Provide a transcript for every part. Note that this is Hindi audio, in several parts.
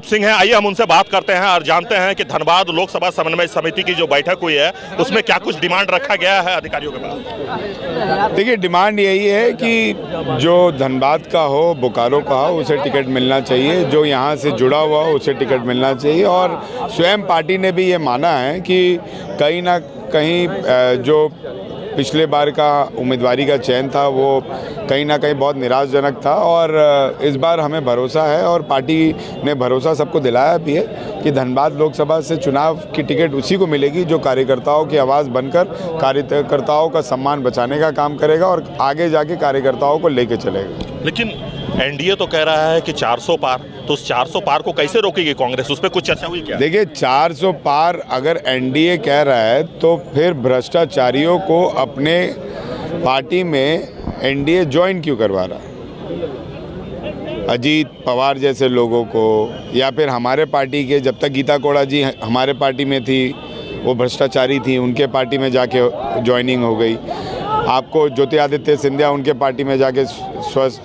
सिंह हैं, आइए हम उनसे बात करते हैं और जानते हैं कि धनबाद लोकसभा समन्वय समिति की जो बैठक हुई है उसमें क्या कुछ डिमांड रखा गया है अधिकारियों के पास। देखिए, डिमांड यही है कि जो धनबाद का हो, बोकारो का हो, उसे टिकट मिलना चाहिए। जो यहाँ से जुड़ा हुआ हो उसे टिकट मिलना चाहिए। और स्वयं पार्टी ने भी ये माना है कि कहीं ना कहीं जो पिछले बार का उम्मीदवारी का चयन था वो कहीं ना कहीं बहुत निराशाजनक था और इस बार हमें भरोसा है और पार्टी ने भरोसा सबको दिलाया भी है कि धनबाद लोकसभा से चुनाव की टिकट उसी को मिलेगी जो कार्यकर्ताओं की आवाज़ बनकर कार्यकर्ताओं का सम्मान बचाने का काम करेगा और आगे जाके कार्यकर्ताओं को लेके चलेगा। लेकिन एनडीए तो कह रहा है कि 400 पार, तो उस 400 पार को कैसे रोकेगी कांग्रेस? उस पर कुछ चर्चा हुई क्या? देखिए, 400 पार अगर एनडीए कह रहा है तो फिर भ्रष्टाचारियों को अपने पार्टी में एनडीए ज्वाइन क्यों करवा रहा है? अजीत पवार जैसे लोगों को या फिर हमारे पार्टी के, जब तक गीता कोड़ा जी हमारे पार्टी में थी वो भ्रष्टाचारी थी, उनके पार्टी में जाके ज्वाइनिंग हो गई। आपको ज्योतिरादित्य सिंधिया उनके पार्टी में जाके स्वस्थ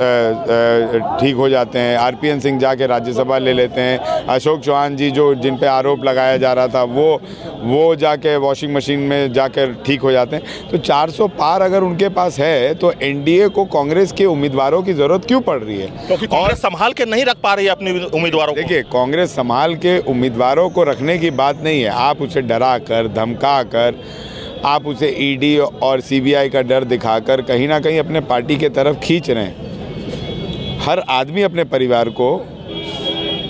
ठीक हो जाते हैं। आरपीएन सिंह जाके राज्यसभा ले लेते हैं। अशोक चौहान जी जो जिन पे आरोप लगाया जा रहा था वो जाके वॉशिंग मशीन में जाकर ठीक हो जाते हैं। तो 400 पार अगर उनके पास है तो एनडीए को कांग्रेस के उम्मीदवारों की ज़रूरत क्यों पड़ रही है? क्योंकि कांग्रेस संभाल के नहीं रख पा रही है अपने उम्मीदवारों को। देखिए, कांग्रेस संभाल के उम्मीदवारों को रखने की बात नहीं है। आप उसे डरा कर, धमका कर, आप उसे ईडी और सीबीआई का डर दिखाकर कहीं ना कहीं अपने पार्टी के तरफ खींच रहे हैं। हर आदमी अपने परिवार को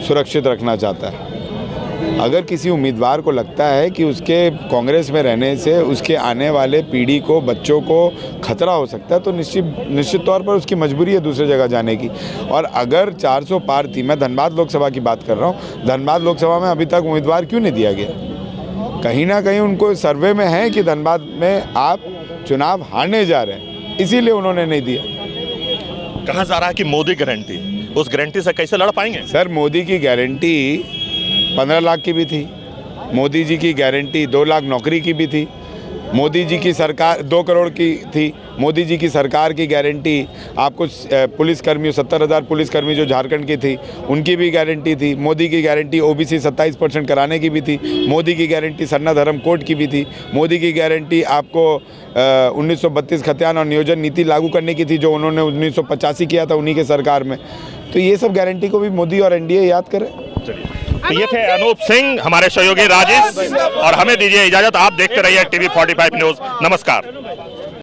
सुरक्षित रखना चाहता है। अगर किसी उम्मीदवार को लगता है कि उसके कांग्रेस में रहने से उसके आने वाले पीढ़ी को, बच्चों को खतरा हो सकता है तो निश्चित तौर पर उसकी मजबूरी है दूसरी जगह जाने की। और अगर 400 पार थी, मैं धनबाद लोकसभा की बात कर रहा हूँ, धनबाद लोकसभा में अभी तक उम्मीदवार क्यों नहीं दिया गया? कहीं ना कहीं उनको सर्वे में है कि धनबाद में आप चुनाव हारने जा रहे हैं, इसीलिए उन्होंने नहीं दिया। कहा जा रहा है कि मोदी गारंटी, उस गारंटी से कैसे लड़ पाएंगे? सर, मोदी की गारंटी 15 लाख की भी थी। मोदी जी की गारंटी 2 लाख नौकरी की भी थी। मोदी जी की सरकार 2 करोड़ की थी। मोदी जी की सरकार की गारंटी आपको पुलिसकर्मियों 70,000 पुलिसकर्मी जो झारखंड की थी उनकी भी गारंटी थी। मोदी की गारंटी ओबीसी 27% कराने की भी थी। मोदी की गारंटी सरना धर्म कोड की भी थी। मोदी की गारंटी आपको 1932 खतियान और नियोजन नीति लागू करने की थी जो उन्होंने 1985 किया था उन्हीं के सरकार में। तो ये सब गारंटी को भी मोदी और एनडीए याद करें। तो ये थे अनूप सिंह, हमारे सहयोगी राजेश, और हमें दीजिए इजाजत। आप देखते रहिए TV45 न्यूज़। नमस्कार।